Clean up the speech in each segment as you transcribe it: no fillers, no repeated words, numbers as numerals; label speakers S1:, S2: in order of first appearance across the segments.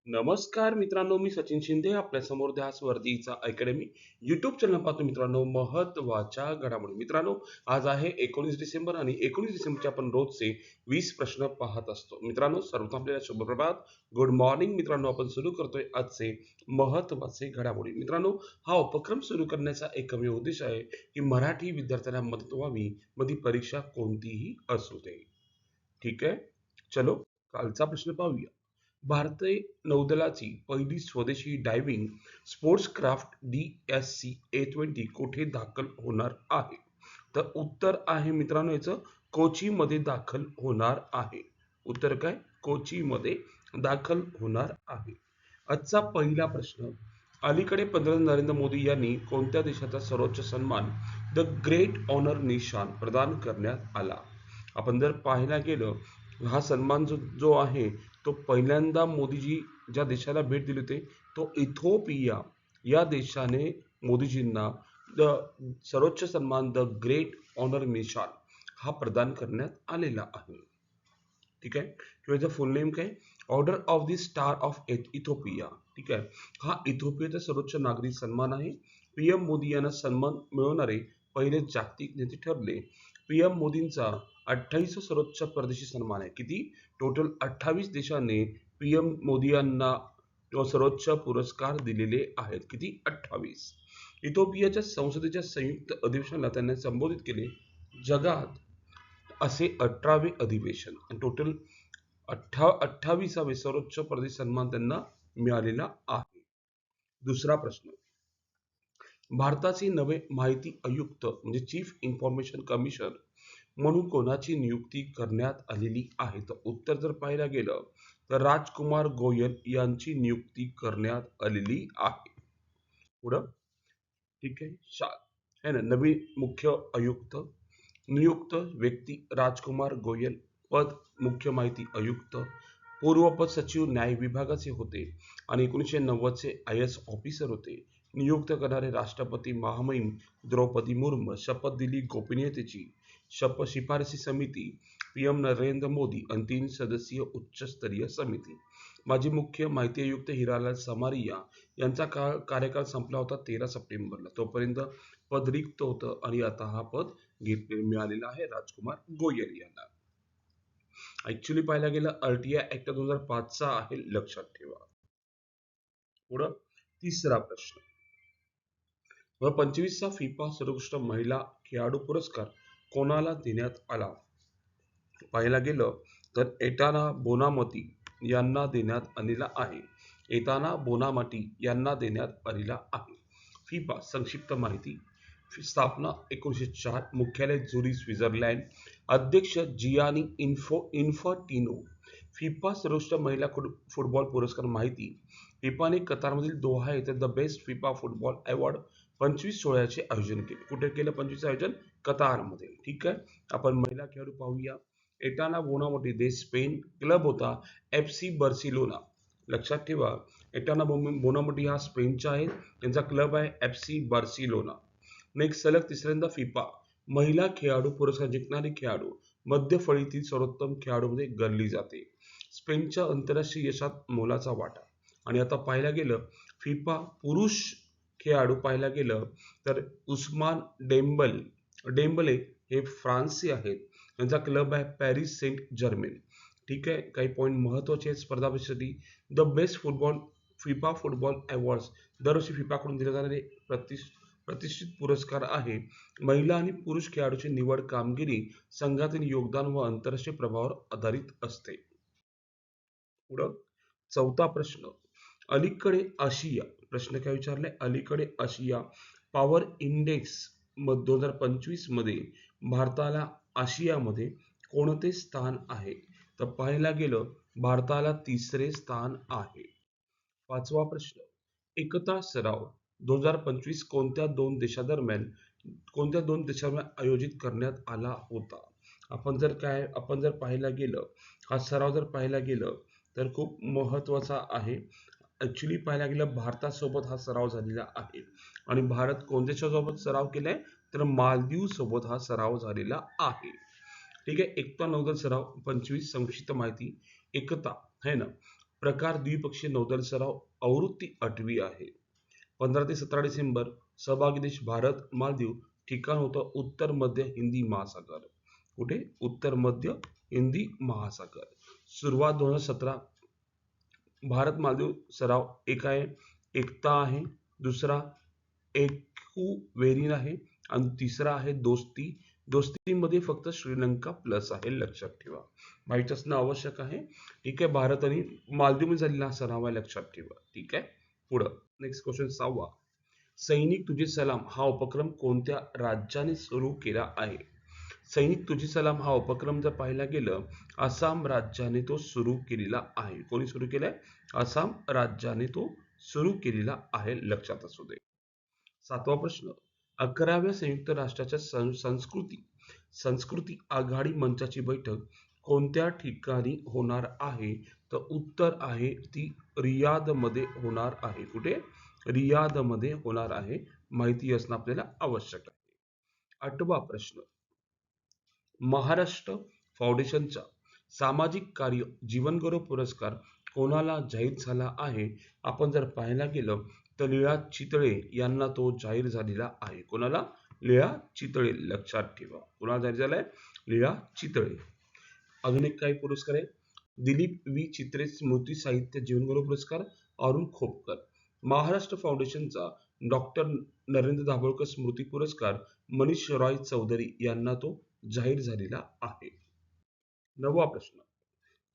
S1: नमस्कार मित्रांनो, मी सचिन शिंदे आपल्या समोर ध्यास वर्दीचा अकॅडमी युट्यूब चॅनल पाहतो. मित्रांनो, महत्वाच्या घडामोडी. मित्रांनो, आज आहे 19 डिसेंबर आणि 19 डिसेंबरचे आपण रोजचे 20 प्रश्न पाहत असतो. मित्रांनो, सर्वप्रथम आपल्याला शुभप्रभात, गुड मॉर्निंग. मित्रांनो, आपण सुरू करतोय आजचे महत्वाचे घडामोडी. मित्रांनो, हा उपक्रम सुरू करण्याचा एकमेव उद्देश आहे की मराठी विद्यार्थ्यांना मदत व्हावी, मग ती परीक्षा कोणतीही असू दे. ठीक आहे, चलो कालचा प्रश्न पाहूया. भारतीय नौदलाची पहिली स्वदेशी डायव्हिंग स्पोर्ट्स क्राफ्ट DSC-A20 कुठे दाखल होणार आहे? तर उत्तर आहे मित्रांनो याचं कोची मध्ये दाखल होणार आहे. उत्तर काय? कोची मध्ये दाखल होणार आहे. आजचा पहिला प्रश्न. अलीकडे पंतप्रधान नरेंद्र मोदी यांनी कोणत्या देशाचा सर्वोच्च सन्मान द ग्रेट ऑनर निशान प्रदान करण्यात आला? आपण जर पाहायला गेलं, हा सन्मान जो जो आहे तो पहिल्यांदा मोदीजी ज्या देशाला भेट दिली होती तो इथिओपिया या देशाने मोदीजींना द सर्वोच्च सन्मान द ग्रेट ऑनर निशान हा प्रदान करण्यात आलेला आहे. ठीक आहे, किंवा फुल नेम काय? Order of the star of Ethiopia. ठीक आहे, हा इथिओपियाचा सर्वोच्च नागरी सन्मान आहे. PM मोदी यांना सन्मान मिळवणारे पहिले जागतिक नेते ठरले. PM मोदींचा 28 सर्वोच्च परदेशी सन्मान आहे. किती? टोटल 28 देशांनी PM मोदी यांना सर्वोच्च पुरस्कार दिलेले आहेत. किती? 28. इथिओपियाच्या संसदेच्या संयुक्त अधिवेशनाला त्यांनी संबोधित केले. जगात असे 18वे अधिवेशन. टोटल 28वे सर्वोच्च परदेशी सन्मान त्यांना मिळालेला आहे. दुसरा प्रश्न. भारताचे नवे माहिती आयुक्त म्हणजे चीफ इन्फॉर्मेशन कमिशनर म्हणून कोणाची नियुक्ती करण्यात आलेली आहे? तर उत्तर जर पाहायला गेलं तर राजकुमार गोयल यांची नियुक्ती करण्यात आलेली आहे. पुढं. ठीक आहे, है ना. नवीन मुख्य आयुक्त नियुक्त व्यक्ती राजकुमार गोयल. पद मुख्य माहिती आयुक्त. पूर्व सचिव न्याय विभागाचे होते आणि 1990चे IAS ऑफिसर होते. नियुक्त करणारे राष्ट्रपती महामहिम द्रौपदी मुर्मू. शपथ दिली गोपनीयतेची. शिफारसी समिती PM नरेंद्र मोदी आणि 3 सदस्यीय उच्चस्तरीय समिती. माजी मुख्य माहिती आयुक्त हिरालाल समारिया यांचा कार्यकाळ संपला होता 13 सप्टेंबरला. तोपर्यंत पद रिक्त होतं आणि आता हा पद मिळालेला आहे राजकुमार गोयल यांना. ऍक्च्युली पाहायला गेलं RTI ऍक्ट 2005 चा आहे, लक्षात ठेवा. पुढं. तिसरा प्रश्न. 25वा फिफा सर्वोत्कृष्ट महिला खेळाडू पुरस्कार कोणाला देण्यात आला? पाहायला गेलं तर एटाना बोनामती यांना देण्यात आलेला आहे. एटाना बोनामती यांना देण्यात आलेला आहे. फिफा संक्षिप्त माहिती. स्थापना 1904. मुख्यालय झुरिच, स्वित्झर्लंड. अध्यक्ष जियानी इन्फांटिनो. फिफा सर्वोत्कृष्ट महिला फुटबॉल पुरस्कार माहिती. फिफाने कतारमधील दोहा येथे the best FIFA football award 25 आयोजन केले. कुठे केलं 25 आयोजन? कतारमध्ये. ठीक आहे, आपण महिला खेळाडू पाहूया. एटाना बोनामती देश स्पेन. क्लब होता FC बार्सिलोना. लक्षात ठेवा, एटाना बोनामती हा स्पेनचा आहे, त्यांचा क्लब आहे FC बार्सिलोना. नेक्स्ट, सलग तिसऱ्यांदा फिफा महिला खेळाडू पुरस्कार जिंकणारी खेळाडू मध्य फळीतील सर्वोत्तम खेळाडूमध्ये गणली जाते. स्पेनच्या आंतरराष्ट्रीय यशात मोलाचा वाटा. आणि आता पाहायला गेलं फिफा पुरुष खेळाडू पाहायला गेलं तर उस्मान डेम्बले हे फ्रान्सचे आहेत. त्यांचा क्लब आहे पॅरिस सेंट जर्मेन. ठीक आहे, काही पॉईंट महत्वाचे आहेत स्पर्धा परीक्षेसाठी. The best football FIFA football awards दरवर्षी फिफाकडून दिले जाणारे प्रतिष्ठित पुरस्कार आहे. महिला आणि पुरुष खेळाडूची निवड कामगिरी, संघातील योगदान व आंतरराष्ट्रीय प्रभावावर आधारित असते. पुढं. चौथा प्रश्न. अलीकडे आशिया. प्रश्न काय विचारले? अलीकडे आशिया पॉवर इंडेक्स 2025 मध्ये भारताला आशियामध्ये कोणते स्थान आहे? तर पाहायला गेलं भारताला 3रे स्थान आहे. पाचवा प्रश्न. एकता सराव 2025 कोणत्या दोन देशांदरम्यान आयोजित करण्यात आला होता? आपण जर पाहायला गेलं, हा सराव जर पाहायला गेलं तर खूप महत्वाचा आहे. ऍक्च्युली पाहायला गेलं भारतासोबत हा सराव झालेला आहे. आणि भारत कोणत्या देशासोबत सराव केलाय? तर मालदीव सोबत हा सराव झालेला आहे. ठीक आहे, एकता नौदल सराव 25 संक्षिप्त माहिती. एकता है ना, प्रकार द्विपक्षीय नौदल सराव आवृत्ती 8वी आहे. 15 ते 17 डिसेंबर सहभागी देश भारत मालदीव. ठिकाण होतं उत्तर मध्य हिंदी महासागर. कुठे? उत्तर मध्य हिंदी महासागर. सुरुवात 2017. भारत मालदीव सराव एक आहे, एकता आहे, दुसरा वेरिन आहे आणि तिसरा आहे दोस्ती. दोस्तीमध्ये फक्त श्रीलंका प्लस आहे, लक्षात ठेवा. माहित असणं आवश्यक आहे. ठीक आहे. भारत आणि मालदीवमध्ये झालेला हा सराव आहे, लक्षात ठेवा. ठीक आहे. पुढं नेक्स्ट क्वेश्चन 6वा. सैनिक तुझे सलाम हा उपक्रम कोणत्या राज्याने सुरू केला आहे? सैनिक तुझे सलाम हा उपक्रम जर पाहायला गेलं, आसाम राज्याने तो सुरू केलेला आहे. कोणी सुरू केलाय? आसाम राज्याने तो सुरू केलेला आहे, लक्षात असू दे. 7वा प्रश्न. 11व्या संयुक्त राष्ट्राच्या संस्कृती आघाडी मंचाची बैठक कोणत्या ठिकाणी होणार आहे? तर उत्तर आहे ती रियादमध्ये होणार आहे. कुठे? रियादमध्ये होणार आहे. माहिती असणं आपल्याला आवश्यक आहे. 8वा प्रश्न. महाराष्ट्र फाउंडेशनचा सामाजिक कार्य जीवनगौरव पुरस्कार कोणाला जाहीर झाला आहे? आपण जर पाहायला गेलं तर लीळा चितळे यांना तो जाहीर झालेला आहे. कोणाला? लीळा चितळे, लक्षात ठेवा. कोणाला जाहीर झालाय? लीळा चितळे. अजून एक काही पुरस्कार आहे. दिलीप वी चित्रे स्मृती साहित्य जीवनगौरव पुरस्कार अरुण खोपकर. महाराष्ट्र फाउंडेशनचा डॉक्टर नरेंद्र दाभोळकर स्मृती पुरस्कार मनीष रॉय चौधरी यांना तो जाहीर झालेला आहे. 9वा प्रश्न.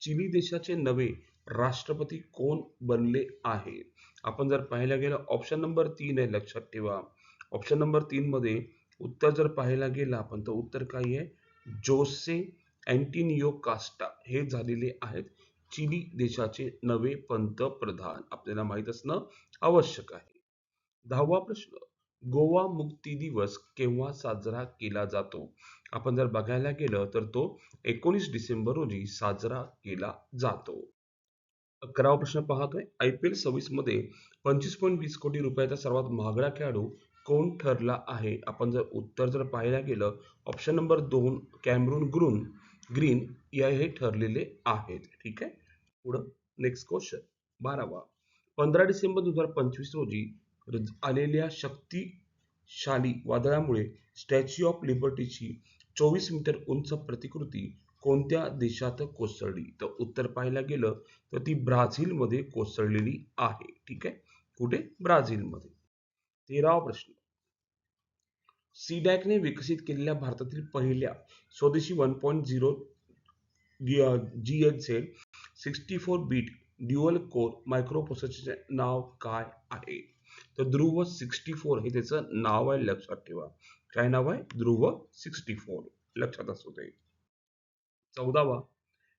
S1: चिली देशाचे नवे राष्ट्रपती कोण बनले आहे? आपण जर पाहायला गेलं ऑप्शन नंबर 3 आहे, लक्षात ठेवा. ऑप्शन नंबर 3 मध्ये उत्तर जर पाहायला गेलं आपण तर उत्तर काय आहे? जोसे अँटिनियो कास्टा हे झालेले आहेत चिली देशाचे नवे पंतप्रधान. आपल्याला माहित असणं आवश्यक आहे. 10वा प्रश्न. गोवा मुक्ती दिवस केव्हा साजरा केला जातो? आपण जर बघायला गेलं तर तो 19 डिसेंबर रोजी साजरा केला जातो. 11वा प्रश्न पाहतोय. IPL 26 मध्ये 25.20 कोटी रुपयाचा सर्वात महागडा खेळाडू कोण ठरला आहे? आपण जर उत्तर जर पाहायला गेलं ऑप्शन नंबर 2 कॅमरून ग्रीन या हे ठरलेले आहेत. ठीक आहे. पुढं नेक्स्ट क्वेश्चन 12वा. 15 डिसेंबर 2025 रोजी आलेल्या शक्तिशाली वादळामुळे स्टॅच्यू ऑफ लिबर्टीची 24 मीटर उंच प्रतिकृती कोणत्या देशात कोसळली? तर उत्तर पाहायला गेलं तर ती ब्राझीलमध्ये कोसळलेली आहे. ठीक आहे. कुठे? ब्राझीलमध्ये. 13वा प्रश्न. सीडॅकने विकसित केलेल्या भारतातील पहिल्या स्वदेशी 1.0 GHz 64 बीट ड्युअल कोर मायक्रोप्रोसेसरचे नाव काय आहे? तर ध्रुव 64 हे त्याचं नाव आहे, लक्षात ठेवा. काय नाव आहे? ध्रुव 64, लक्षात असू दे. 14वा.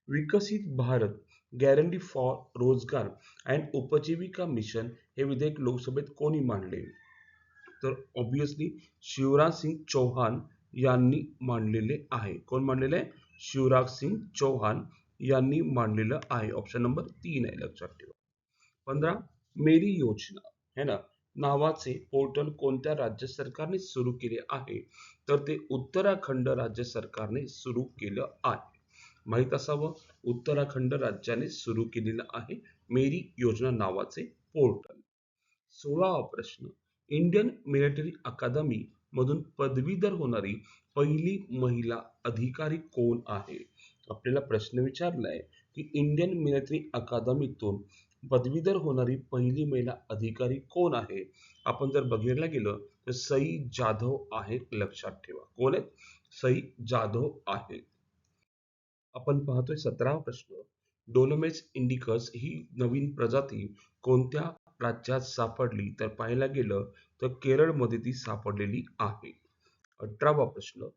S1: विकसित भारत गॅरंटी फॉर रोजगार अँड उपजीविका मिशन हे विधेयक लोकसभेत कोणी मांडले? तर ऑब्विसली शिवराज सिंग चौहान यांनी मांडलेले आहे. कोण मांडलेले आहे? शिवराज सिंग चौहान यांनी मांडलेलं आहे. ऑप्शन नंबर 3 आहे, लक्षात ठेवा. 15. मेरी योजना है ना नावाचे पोर्टल कोणत्या राज्य सरकारने सुरू केले आहे? तर ते उत्तराखंड राज्य सरकारने सुरू केलं आहे. माहित असावं, उत्तराखंड राज्याने सुरू केलेलं आहे मेरी योजना नावाचे पोर्टल. 16वा प्रश्न. इंडियन मिलिटरी अकादमी मधून पदवीधर होणारी पहिली महिला अधिकारी कोण आहे? आपल्याला प्रश्न विचारलाय की इंडियन मिलिटरी अकादमीतून पदवीधर होणारी पहिली महिला अधिकारी कोण आहे? आपण जर बघायला गेलं तर सई जाधव आहे, लक्षात ठेवा. कोण आहेत? सई जाधव आहे. आपण पाहतोय 17वा प्रश्न. डोलोमेस इंडिकस ही नवीन प्रजाती कोणत्या राज्यात सापडली? तर पाहायला गेलं तर केरळमध्ये ती सापडलेली आहे. 18वा प्रश्न.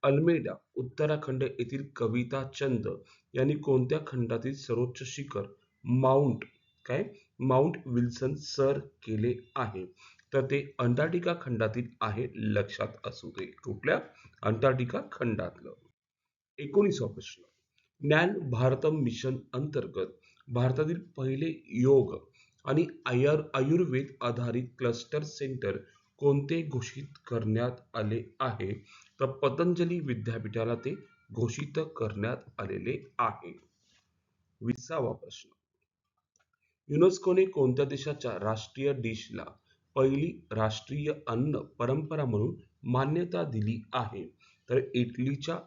S1: अल्मेडा उत्तराखंड येथील कविता चंद यांनी कोणत्या खंडातील सर्वोच्च शिखर माउंट माउंट विल्सन सर केले आहे? तर ते अंटार्क्टिका खंडातील आहे, लक्षात असू दे. कुठल्या? अंटार्क्टिका खंडातलं. 19वा प्रश्न. ज्ञान भारतम मिशन अंतर्गत भारतातील पहिले योग आणि आयुर्वेद आधारित क्लस्टर सेंटर कोणते घोषित करण्यात आले आहे? तर पतंजली विद्यापीठाला ते घोषित करण्यात आलेले आहे. 20वा प्रश्न. युनेस्कोने कोणत्या देशाच्या राष्ट्रीय डिशला पहिली राष्ट्रीय अन्न परंपरा म्हणून मान्यता दिली आहे? तर इटलीच्या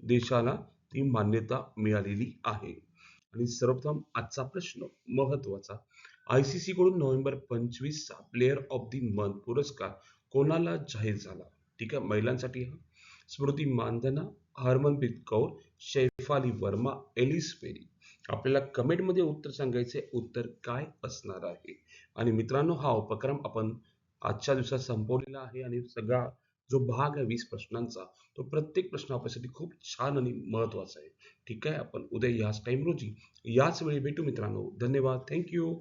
S1: देशाला ती मान्यता मिळालेली आहे. आणि सर्वप्रथम आजचा प्रश्न महत्वाचा. ICC कडून नोव्हेंबर 25 चा प्लेयर ऑफ द मंथ पुरस्कार कोणाला जाहीर झाला? ठीक आहे, महिलांसाठी हा स्मृती मानधना, हरमनप्रीत कौर, शैफाली वर्मा, एलिस पेरी. आपल्याला कमेंटमध्ये उत्तर सांगायचे, उत्तर काय असणार आहे. आणि मित्रांनो, हा उपक्रम आपण आजच्या दिवसात संपवलेला आहे आणि सगळा जो भाग आहे 20 प्रश्नांचा, तो प्रत्येक प्रश्न आपल्यासाठी खूप छान आणि महत्वाचा आहे. ठीक आहे, आपण उद्या याच टाइम रोजी याच वेळी भेटू मित्रांनो. धन्यवाद. Thank you.